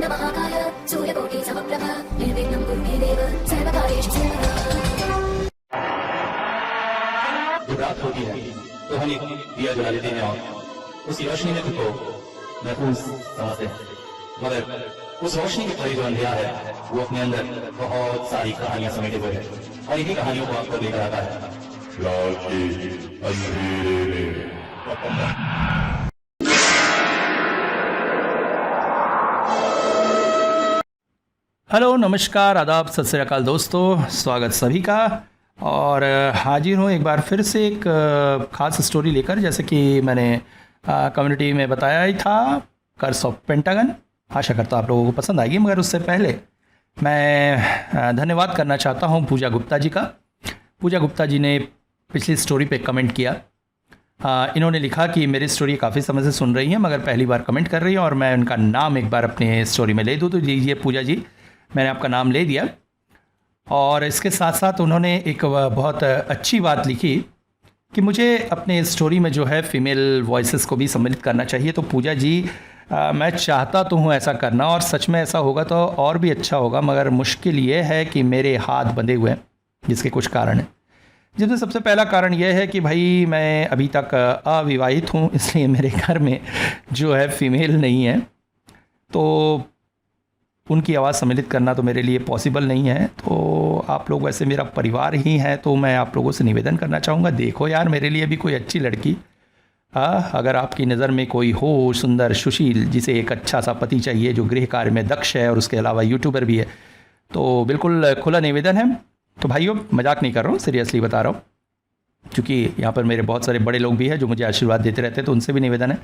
वक्रतुण्ड महाकाय सूर्यकोटि समप्रभ निर्विघ्नं कुरु मे देव सर्वकार्येषु सर्वदा। रात होती है तो हम एक दिया जला लेते हैं और उसी रोशनी में खुद को महफूज समझते हैं, मगर उस रोशनी के परे जो अंधेरा है वो अपने अंदर बहुत सारी कहानियां समेटे हुए है और इन्हीं कहानियों को आपको लेकर आता है रात के अंधेरे में। हेलो, नमस्कार, आदाब, सत श्री अकाल दोस्तों, स्वागत सभी का। और हाजिर हूँ एक बार फिर से एक ख़ास स्टोरी लेकर, जैसे कि मैंने कम्युनिटी में बताया ही था, कर्स ऑफ पेंटागन। आशा करता हूँ आप लोगों को पसंद आएगी, मगर उससे पहले मैं धन्यवाद करना चाहता हूँ पूजा गुप्ता जी का। पूजा गुप्ता जी ने पिछली स्टोरी पे कमेंट किया। इन्होंने लिखा कि मेरी स्टोरी काफ़ी समय से सुन रही हैं मगर पहली बार कमेंट कर रही हैं और मैं उनका नाम एक बार अपने स्टोरी में ले दूँ, तो दीजिए पूजा जी, मैंने आपका नाम ले दिया। और इसके साथ साथ उन्होंने एक बहुत अच्छी बात लिखी कि मुझे अपने स्टोरी में जो है फ़ीमेल वॉइसेस को भी सम्मिलित करना चाहिए। तो पूजा जी, मैं चाहता तो हूँ ऐसा करना, और सच में ऐसा होगा तो और भी अच्छा होगा, मगर मुश्किल ये है कि मेरे हाथ बंधे हुए हैं, जिसके कुछ कारण हैं। जिसमें सबसे पहला कारण यह है कि भाई मैं अभी तक अविवाहित हूँ, इसलिए मेरे घर में जो है फ़ीमेल नहीं है, तो उनकी आवाज़ सम्मिलित करना तो मेरे लिए पॉसिबल नहीं है। तो आप लोग वैसे मेरा परिवार ही है, तो मैं आप लोगों से निवेदन करना चाहूँगा, देखो यार मेरे लिए भी कोई अच्छी लड़की, अगर आपकी नज़र में कोई हो सुंदर सुशील, जिसे एक अच्छा सा पति चाहिए जो गृह कार्य में दक्ष है और उसके अलावा यूट्यूबर भी है, तो बिल्कुल खुला निवेदन है। तो भाइयों, मजाक नहीं कर रहा हूँ, सीरियसली बता रहा हूँ, क्योंकि यहाँ पर मेरे बहुत सारे बड़े लोग भी हैं जो मुझे आशीर्वाद देते रहते हैं, तो उनसे भी निवेदन है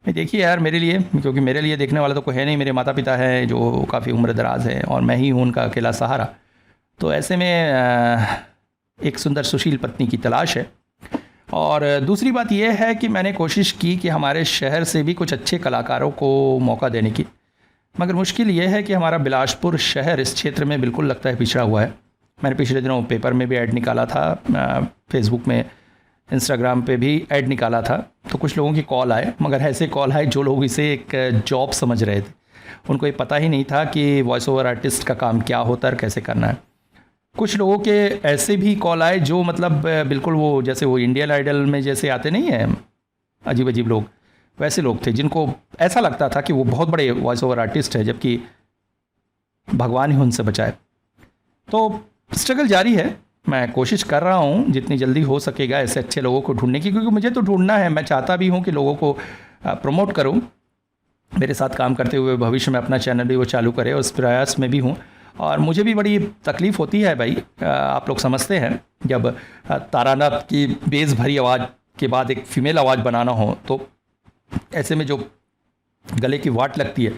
मैं देखिए यार मेरे लिए, क्योंकि मेरे लिए देखने वाला तो कोई है नहीं, मेरे माता पिता हैं जो काफ़ी उम्र दराज हैं और मैं ही हूँ उनका अकेला सहारा। तो ऐसे में एक सुंदर सुशील पत्नी की तलाश है। और दूसरी बात यह है कि मैंने कोशिश की कि हमारे शहर से भी कुछ अच्छे कलाकारों को मौका देने की, मगर मुश्किल ये है कि हमारा बिलासपुर शहर इस क्षेत्र में बिल्कुल लगता है पिछड़ा हुआ है। मैंने पिछले दिनों पेपर में भी ऐड निकाला था, फेसबुक में, इंस्टाग्राम पे भी ऐड निकाला था, तो कुछ लोगों की कॉल आए, मगर ऐसे कॉल आए जो लोग इसे एक जॉब समझ रहे थे। उनको ये पता ही नहीं था कि वॉइस ओवर आर्टिस्ट का काम क्या होता है और कैसे करना है। कुछ लोगों के ऐसे भी कॉल आए जो मतलब बिल्कुल वो जैसे वो इंडियन आइडल में जैसे आते नहीं हैं अजीब अजीब लोग, वैसे लोग थे जिनको ऐसा लगता था कि वो बहुत बड़े वॉइस ओवर आर्टिस्ट है, जबकि भगवान ही उनसे बचाए। तो स्ट्रगल जारी है, मैं कोशिश कर रहा हूँ जितनी जल्दी हो सकेगा ऐसे अच्छे लोगों को ढूंढने की, क्योंकि मुझे तो ढूंढना है। मैं चाहता भी हूँ कि लोगों को प्रमोट करूँ, मेरे साथ काम करते हुए भविष्य में अपना चैनल भी वो चालू करे, उस प्रयास में भी हूँ। और मुझे भी बड़ी तकलीफ़ होती है भाई, आप लोग समझते हैं, जब तारानाथ की बेस भरी आवाज़ के बाद एक फ़ीमेल आवाज़ बनाना हो, तो ऐसे में जो गले की वाट लगती है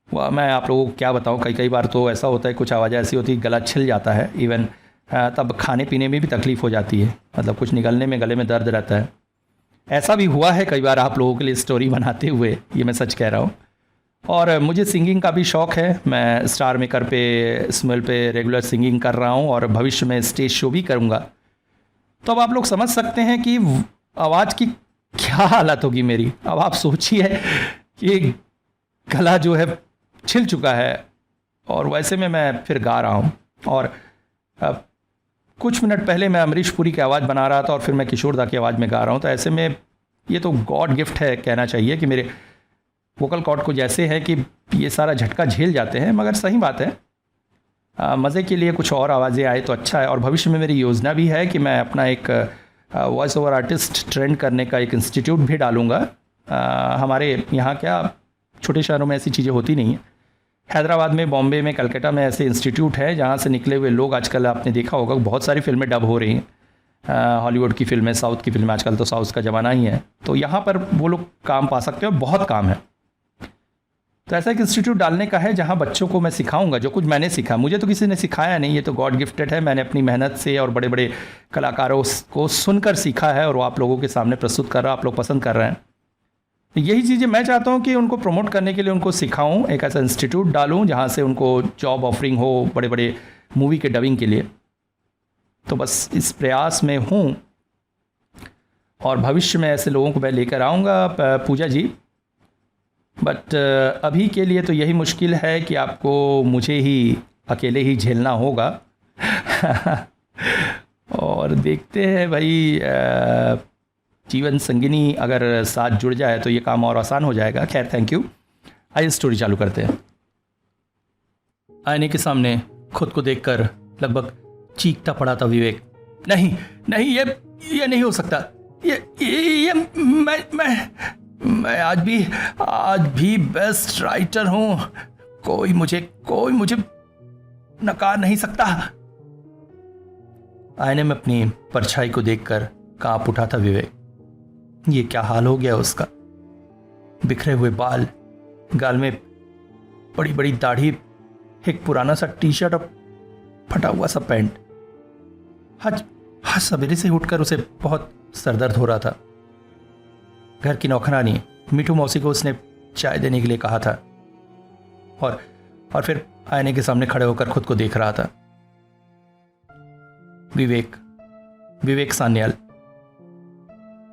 वह मैं आप लोगों को क्या बताऊँ। कई बार तो ऐसा होता है, कुछ आवाज़ें ऐसी होती है गला छिल जाता है, इवन तब खाने पीने में भी तकलीफ़ हो जाती है, मतलब कुछ निगलने में गले में दर्द रहता है। ऐसा भी हुआ है कई बार आप लोगों के लिए स्टोरी बनाते हुए, ये मैं सच कह रहा हूँ। और मुझे सिंगिंग का भी शौक़ है, मैं स्टार मेकर पे, स्मेल पे रेगुलर सिंगिंग कर रहा हूँ और भविष्य में स्टेज शो भी करूँगा। तो अब आप लोग समझ सकते हैं कि आवाज़ की क्या हालत होगी मेरी। अब आप सोचिए कि गला जो है छिल चुका है और वैसे में मैं फिर गा रहा हूँ। और कुछ मिनट पहले मैं अमरीश पुरी की आवाज़ बना रहा था और फिर मैं किशोर दा की आवाज़ में गा रहा हूँ। तो ऐसे में ये तो गॉड गिफ्ट है, कहना चाहिए कि मेरे वोकल कॉर्ड को जैसे है कि ये सारा झटका झेल जाते हैं। मगर सही बात है, मज़े के लिए कुछ और आवाज़ें आए तो अच्छा है। और भविष्य में मेरी योजना भी है कि मैं अपना एक वॉइस ओवर आर्टिस्ट ट्रेंड करने का एक इंस्टीट्यूट भी डालूँगा। हमारे यहाँ क्या छोटे शहरों में ऐसी चीज़ें होती नहीं हैं। हैदराबाद में, बॉम्बे में, कलकत्ता में ऐसे इंस्टीट्यूट हैं जहाँ से निकले हुए लोग, आजकल आपने देखा होगा बहुत सारी फिल्में डब हो रही हैं, हॉलीवुड की फिल्में, साउथ की फिल्में, आजकल तो साउथ का ज़माना ही है, तो यहाँ पर वो लोग काम पा सकते हैं, बहुत काम है। तो ऐसा एक इंस्टीट्यूट डालने का है जहाँ बच्चों को मैं सिखाऊंगा जो कुछ मैंने सीखा। मुझे तो किसी ने सिखाया नहीं, ये तो गॉड गिफ्टेड है, मैंने अपनी मेहनत से और बड़े बड़े कलाकारों को सुनकर सीखा है और वो आप लोगों के सामने प्रस्तुत कर रहा, आप लोग पसंद कर रहे हैं। यही चीज़ें मैं चाहता हूँ कि उनको प्रमोट करने के लिए उनको सिखाऊं, एक ऐसा इंस्टीट्यूट डालूं जहाँ से उनको जॉब ऑफरिंग हो बड़े बड़े मूवी के डबिंग के लिए। तो बस इस प्रयास में हूँ और भविष्य में ऐसे लोगों को मैं लेकर आऊँगा। पूजा जी, बट अभी के लिए तो यही मुश्किल है कि आपको मुझे ही अकेले ही झेलना होगा। और देखते हैं भाई, जीवन संगिनी अगर साथ जुड़ जाए तो ये काम और आसान हो जाएगा। खैर, थैंक यू। आइए स्टोरी चालू करते हैं। आईने के सामने खुद को देखकर लगभग चीखता पड़ा था विवेक। नहीं नहीं, ये नहीं हो सकता। ये मैं आज भी बेस्ट राइटर हूं। कोई मुझे नकार नहीं सकता। आईने में अपनी परछाई को देखकर कांप उठा था विवेक। ये क्या हाल हो गया उसका। बिखरे हुए बाल, गाल में बड़ी बड़ी दाढ़ी, एक पुराना सा टी शर्ट और फटा हुआ सा पैंट। आज सवेरे से उठकर उसे बहुत सरदर्द हो रहा था। घर की नौकरानी मीठू मौसी को उसने चाय देने के लिए कहा था और फिर आईने के सामने खड़े होकर खुद को देख रहा था। विवेक सान्याल,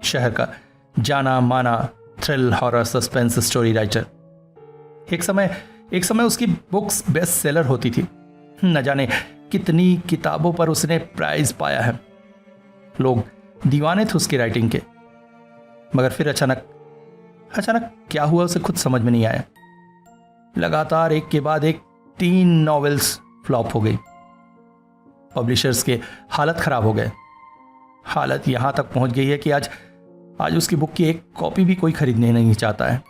शहर का जाना माना thrill horror suspense story writer. एक समय उसकी बुक्स बेस्ट सेलर होती थी। न जाने कितनी किताबों पर उसने प्राइज पाया है। लोग दीवाने थे उसकी राइटिंग के। मगर फिर अचानक क्या हुआ उसे खुद समझ में नहीं आया। लगातार एक के बाद एक 3 नॉवेल्स फ्लॉप हो गई। पब्लिशर्स के हालत खराब हो गए। हालत यहां तक पहुंच गई है कि आज उसकी बुक की एक कॉपी भी कोई खरीदने नहीं चाहता है।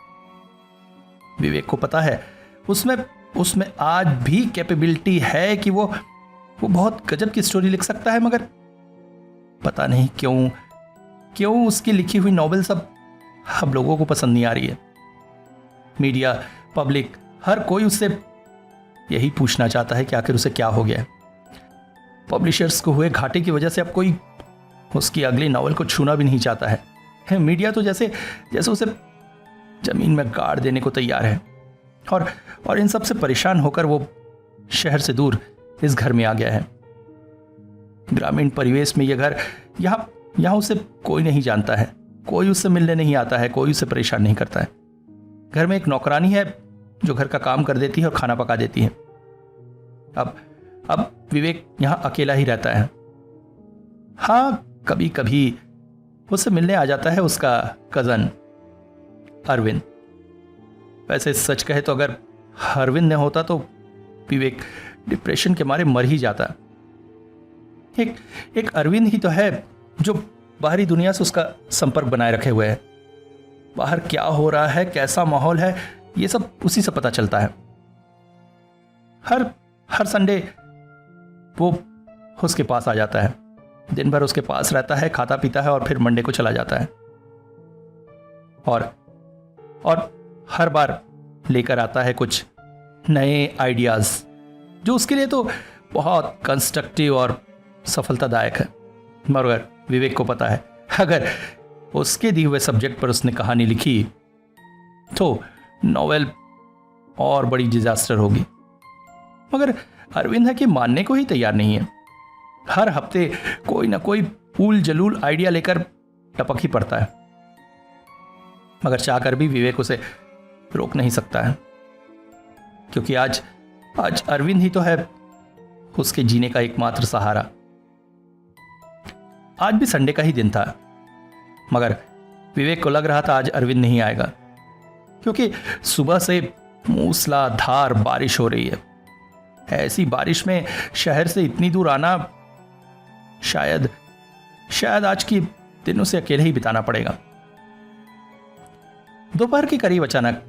विवेक को पता है उसमें आज भी कैपेबिलिटी है कि वो बहुत गजब की स्टोरी लिख सकता है, मगर पता नहीं क्यों उसकी लिखी हुई नॉवेल सब लोगों को पसंद नहीं आ रही है। मीडिया, पब्लिक, हर कोई उससे यही पूछना चाहता है कि आखिर उसे क्या हो गया है। पब्लिशर्स को हुए घाटे की वजह से अब कोई उसकी अगली नॉवेल को छूना भी नहीं चाहता है। मीडिया तो जैसे उसे जमीन में गाड़ देने को तैयार है। और इन सब से परेशान होकर वो शहर से दूर इस घर में आ गया है। ग्रामीण परिवेश में यह घर, यहाँ उसे कोई नहीं जानता है, कोई उससे मिलने नहीं आता है, कोई उसे परेशान नहीं करता है। घर में एक नौकरानी है जो घर का काम कर देती है और खाना पका देती है। अब विवेक यहाँ अकेला ही रहता है। हाँ, कभी कभी उससे मिलने आ जाता है उसका कजन अरविंद। वैसे सच कहे तो अगर अरविंद न होता तो विवेक डिप्रेशन के मारे मर ही जाता। एक अरविंद ही तो है जो बाहरी दुनिया से उसका संपर्क बनाए रखे हुए है। बाहर क्या हो रहा है, कैसा माहौल है, ये सब उसी से पता चलता है। हर संडे वो उसके पास आ जाता है, दिन भर उसके पास रहता है, खाता पीता है और फिर मंडे को चला जाता है। और हर बार लेकर आता है कुछ नए आइडियाज जो उसके लिए तो बहुत कंस्ट्रक्टिव और सफलतादायक है। मगर विवेक को पता है अगर उसके दिए हुए सब्जेक्ट पर उसने कहानी लिखी तो नॉवेल और बड़ी डिजास्टर होगी। मगर अरविंद है कि मानने को ही तैयार नहीं है। हर हफ्ते कोई ना कोई पूल जलूल आइडिया लेकर टपक ही पड़ता है। मगर चाहकर भी विवेक उसे रोक नहीं सकता है, क्योंकि आज अरविंद ही तो है उसके जीने का एकमात्र सहारा। आज भी संडे का ही दिन था, मगर विवेक को लग रहा था आज अरविंद नहीं आएगा, क्योंकि सुबह से मूसलाधार बारिश हो रही है। ऐसी बारिश में शहर से इतनी दूर आना शायद आज के दिनों से अकेले ही बिताना पड़ेगा। दोपहर के करीब अचानक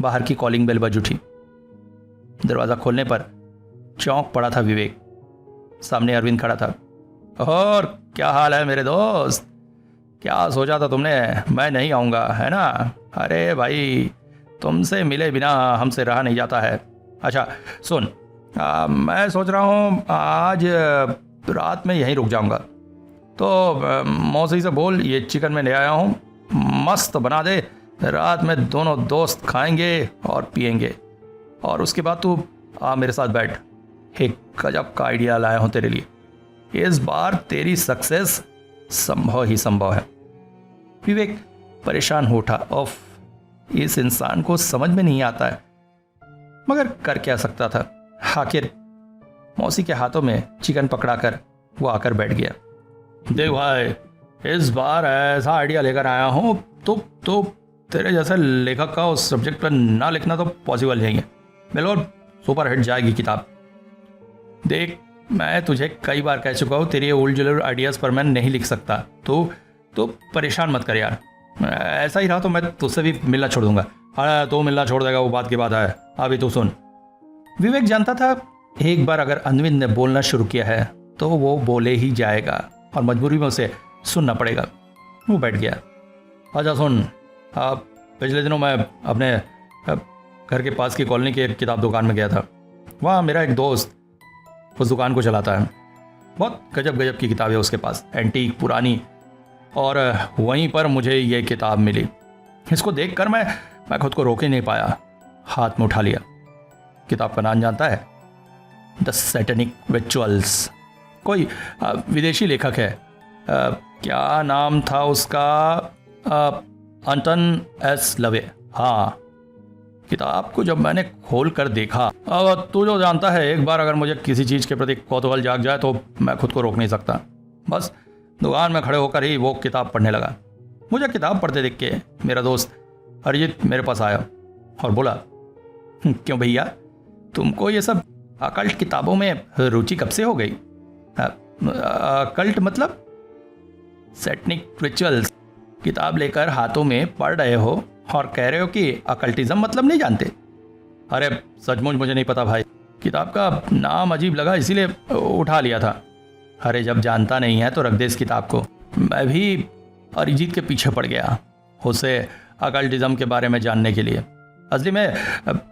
बाहर की कॉलिंग बेल बज उठी। दरवाजा खोलने पर चौंक पड़ा था विवेक। सामने अरविंद खड़ा था। और क्या हाल है मेरे दोस्त? क्या सोचा था तुमने मैं नहीं आऊँगा, है ना? अरे भाई, तुमसे मिले बिना हमसे रहा नहीं जाता है। अच्छा सुन, मैं सोच रहा हूँ आज रात में यहीं रुक जाऊँगा, तो मौसी से बोल ये चिकन मैं ले आया हूँ, मस्त बना दे। रात में दोनों दोस्त खाएंगे और पिएंगे, और उसके बाद तू मेरे साथ बैठ। एक गजब का आइडिया लाया हूँ तेरे लिए। इस बार तेरी सक्सेस संभव ही संभव है। विवेक परेशान हो उठा। इस इंसान को समझ में नहीं आता है, मगर कर क्या सकता था। आखिर मौसी के हाथों में चिकन पकड़ाकर वो आकर बैठ गया। देख भाई, इस बार ऐसा आइडिया लेकर आया हूँ तो तेरे जैसे लेखक का उस सब्जेक्ट पर ना लिखना तो पॉसिबल नहीं है। बिल्कुल सुपर हिट जाएगी किताब। देख, मैं तुझे कई बार कह चुका हूँ, तेरी ओल्ड जुलर आइडियाज़ पर मैं नहीं लिख सकता। तो परेशान मत कर यार। ऐसा ही रहा तो मैं तुझसे भी मिलना छोड़ दूंगा। हाँ, तो मिलना छोड़ देगा वो बात की बात है। अभी तू सुन। विवेक जानता था एक बार अगर अनविंद ने बोलना शुरू किया है तो वो बोले ही जाएगा और मजबूरी में उसे सुनना पड़ेगा। वो बैठ गया। अच्छा सुन, पिछले दिनों मैं अपने घर के पास की कॉलोनी की एक किताब दुकान में गया था। वहाँ मेरा एक दोस्त उस दुकान को चलाता है। बहुत गजब गजब की किताब है उसके पास, एंटीक, पुरानी। और वहीं पर मुझे ये किताब मिली। इसको देखकर मैं खुद को रोक ही नहीं पाया, हाथ में उठा लिया। किताब का नाम जानता है? The satanic rituals. कोई विदेशी लेखक है। क्या नाम था उसका? एंटन एस लवे। हाँ, किताब को जब मैंने खोल कर देखा, अब तू जो जानता है, एक बार अगर मुझे किसी चीज़ के प्रति कौतूहल जाग जाए तो मैं खुद को रोक नहीं सकता। बस दुकान में खड़े होकर ही वो किताब पढ़ने लगा। मुझे किताब पढ़ते देख के मेरा दोस्त अरिजीत मेरे पास आया और बोला, क्यों भैया, तुमको ये सब अकल्ट किताबों में रुचि कब से हो गई? अकल्ट मतलब? सैटेनिक रिचुअल्स किताब लेकर हाथों में पढ़ रहे हो और कह रहे हो कि अकल्टिज्म मतलब नहीं जानते? अरे सचमुच मुझे नहीं पता भाई, किताब का नाम अजीब लगा इसीलिए उठा लिया था। अरे जब जानता नहीं है तो रख दे इस किताब को। मैं भी अरिजीत के पीछे पड़ गया उसे अकल्टिज्म के बारे में जानने के लिए। असली में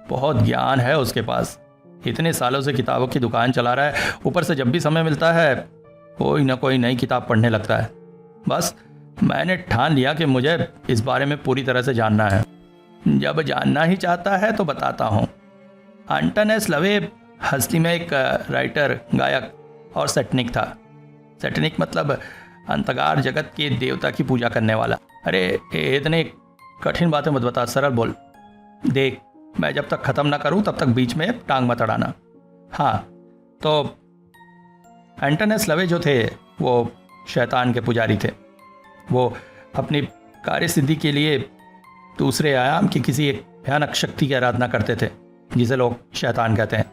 बहुत ज्ञान है उसके पास। इतने सालों से किताबों की दुकान चला रहा है, ऊपर से जब भी समय मिलता है कोई ना कोई नई किताब पढ़ने लगता है। बस मैंने ठान लिया कि मुझे इस बारे में पूरी तरह से जानना है। जब जानना ही चाहता है तो बताता हूँ। एंटन एस लवे असली में एक राइटर, गायक और सैटेनिक था। सैटेनिक मतलब अंतगार जगत के देवता की पूजा करने वाला। अरे इतने कठिन बातें मत बता, सरल बोल। देख, मैं जब तक ख़त्म ना करूं तब तक बीच में टांग मत अड़ाना। हाँ, तो एंटन एस लवे जो थे वो शैतान के पुजारी थे। वो अपनी कार्य सिद्धि के लिए दूसरे आयाम की किसी एक भयानक शक्ति की आराधना करते थे जिसे लोग शैतान कहते हैं।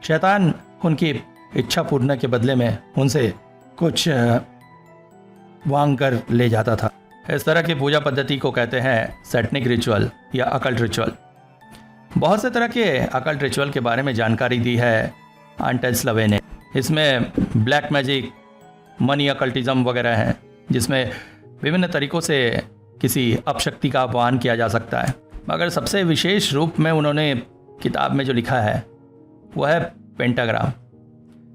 शैतान उनकी इच्छा पूर्ण के बदले में उनसे कुछ मांग कर ले जाता था। इस तरह की पूजा पद्धति को कहते हैं सैटेनिक रिचुअल या अकल्ट रिचुअल। बहुत से तरह के अकल्ट रिचुअल के बारे में जानकारी दी है एंटन एस लवे ने। इसमें ब्लैक मैजिक, मनी अकल्टिज्म वगैरह हैं, जिसमें विभिन्न तरीक़ों से किसी अपशक्ति का आह्वान किया जा सकता है। मगर सबसे विशेष रूप में उन्होंने किताब में जो लिखा है वह है पेंटाग्राम।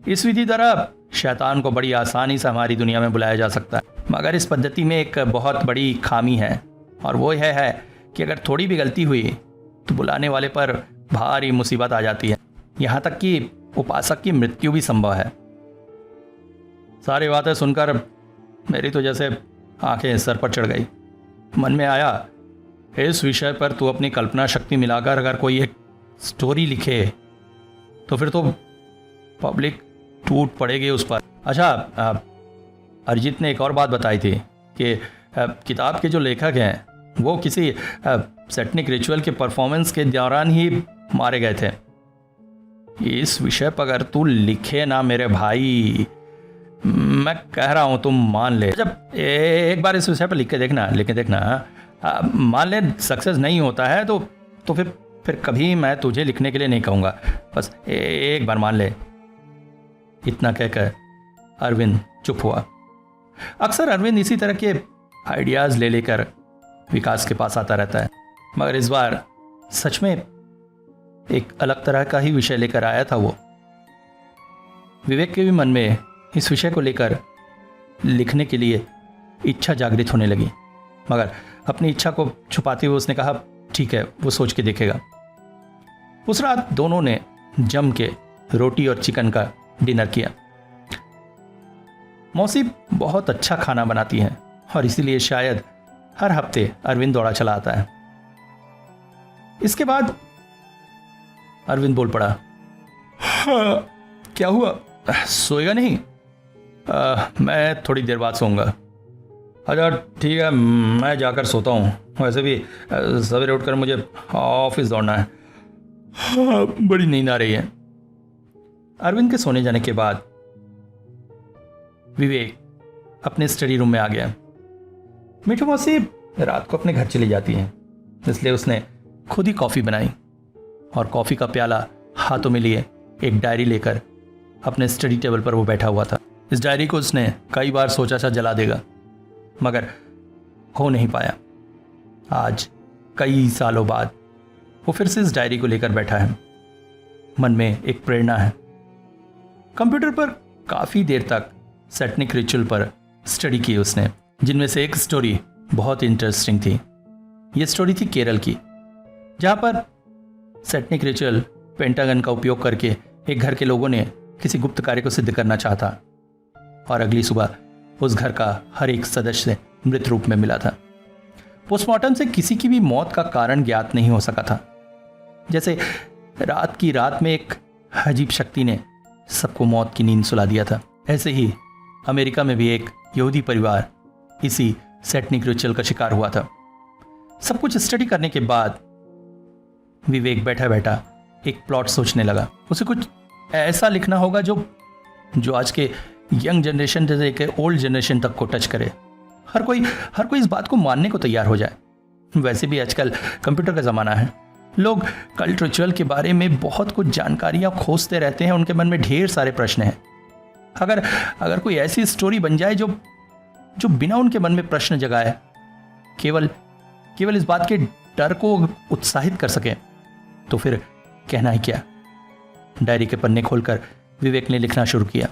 इस विधि द्वारा शैतान को बड़ी आसानी से हमारी दुनिया में बुलाया जा सकता है। मगर इस पद्धति में एक बहुत बड़ी खामी है, और वो यह है कि अगर थोड़ी भी गलती हुई तो बुलाने वाले पर भारी मुसीबत आ जाती है। यहाँ तक कि उपासक की मृत्यु भी संभव है। सारी बातें सुनकर मेरी तो जैसे आंखें सर पर चढ़ गई। मन में आया, इस विषय पर तू अपनी कल्पना शक्ति मिलाकर अगर कोई एक स्टोरी लिखे तो फिर तो पब्लिक टूट पड़ेगी उस पर। अच्छा, अरिजीत ने एक और बात बताई थी कि किताब के जो लेखक हैं वो किसी सैटेनिक रिचुअल के परफॉर्मेंस के दौरान ही मारे गए थे। इस विषय पर अगर तू लिखे ना मेरे भाई, मैं कह रहा हूँ तुम मान ले। जब एक बार इस विषय पर लिख के देखना, मान ले सक्सेस नहीं होता है तो फिर कभी मैं तुझे लिखने के लिए नहीं कहूँगा। बस एक बार मान ले। इतना कहकर अरविंद चुप हुआ। अक्सर अरविंद इसी तरह के आइडियाज़ ले लेकर विकास के पास आता रहता है, मगर इस बार सच में एक अलग तरह का ही विषय लेकर आया था वो। विवेक के भी मन में इस विषय को लेकर लिखने के लिए इच्छा जागृत होने लगी, मगर अपनी इच्छा को छुपाते हुए उसने कहा, ठीक है, वो सोच के देखेगा। उस रात दोनों ने जम के रोटी और चिकन का डिनर किया। मौसी बहुत अच्छा खाना बनाती हैं और इसीलिए शायद हर हफ्ते अरविंद दौड़ा चला आता है। इसके बाद अरविंद बोल पड़ा, "हाँ, क्या हुआ? सोएगा नहीं? मैं थोड़ी देर बाद सोऊंगा। अच्छा ठीक है, मैं जाकर सोता हूँ। वैसे भी सवेरे उठकर मुझे ऑफिस दौड़ना है। हाँ, बड़ी नींद आ रही है।" अरविंद के सोने जाने के बाद विवेक अपने स्टडी रूम में आ गया। मिठू मौसी रात को अपने घर चली जाती हैं, इसलिए उसने खुद ही कॉफ़ी बनाई और कॉफ़ी का प्याला हाथों में लिए एक डायरी लेकर अपने स्टडी टेबल पर वो बैठा हुआ था। इस डायरी को उसने कई बार सोचा था जला देगा, मगर हो नहीं पाया। आज कई सालों बाद वो फिर से इस डायरी को लेकर बैठा है। मन में एक प्रेरणा है। कंप्यूटर पर काफ़ी देर तक सैटनिक रिचुअल पर स्टडी की उसने, जिनमें से एक स्टोरी बहुत इंटरेस्टिंग थी। ये स्टोरी थी केरल की, जहाँ पर सैटनिक रिचुअल पेंटागन का उपयोग करके एक घर के लोगों ने किसी गुप्त कार्य को सिद्ध करना चाहता और अगली सुबह उस घर का हर एक सदस्य मृत रूप में मिला था। पोस्टमार्टम से किसी की भी मौत का कारण ज्ञात नहीं हो सका था। जैसे रात की रात में एक अजीब शक्ति ने सबको मौत की नींद सुला दिया था, ऐसे ही अमेरिका में भी एक यहूदी परिवार इसी सैटनिक रिचुअल का शिकार हुआ था। सब कुछ स्टडी करने के बाद विवेक बैठा बैठा एक प्लॉट सोचने लगा। उसे कुछ ऐसा लिखना होगा जो आज के यंग जनरेशन जैसे कि ओल्ड जनरेशन तक को टच करे। हर कोई इस बात को मानने को तैयार हो जाए। वैसे भी आजकल कंप्यूटर का ज़माना है, लोग कल्ट रिचुअल के बारे में बहुत कुछ जानकारियाँ खोजते रहते हैं, उनके मन में ढेर सारे प्रश्न हैं। अगर कोई ऐसी स्टोरी बन जाए जो बिना उनके मन में प्रश्न जगाए केवल इस बात के डर को उत्साहित कर सके, तो फिर कहना ही क्या। डायरी के पन्ने खोलकर विवेक ने लिखना शुरू किया।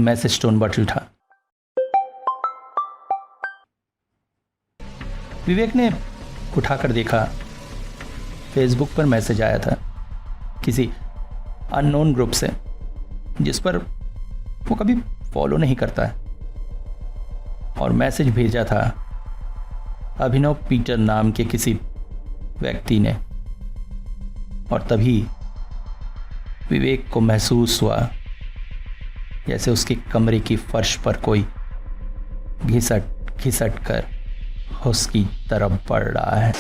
मैसेज टोन बटन था। विवेक ने उठाकर देखा, फेसबुक पर मैसेज आया था किसी अननोन ग्रुप से जिस पर वो कभी फॉलो नहीं करता है, और मैसेज भेजा था अभिनव पीटर नाम के किसी व्यक्ति ने। और तभी विवेक को महसूस हुआ जैसे उसके कमरे की फर्श पर कोई घिसट घिसट कर उसकी तरफ बढ़ रहा है।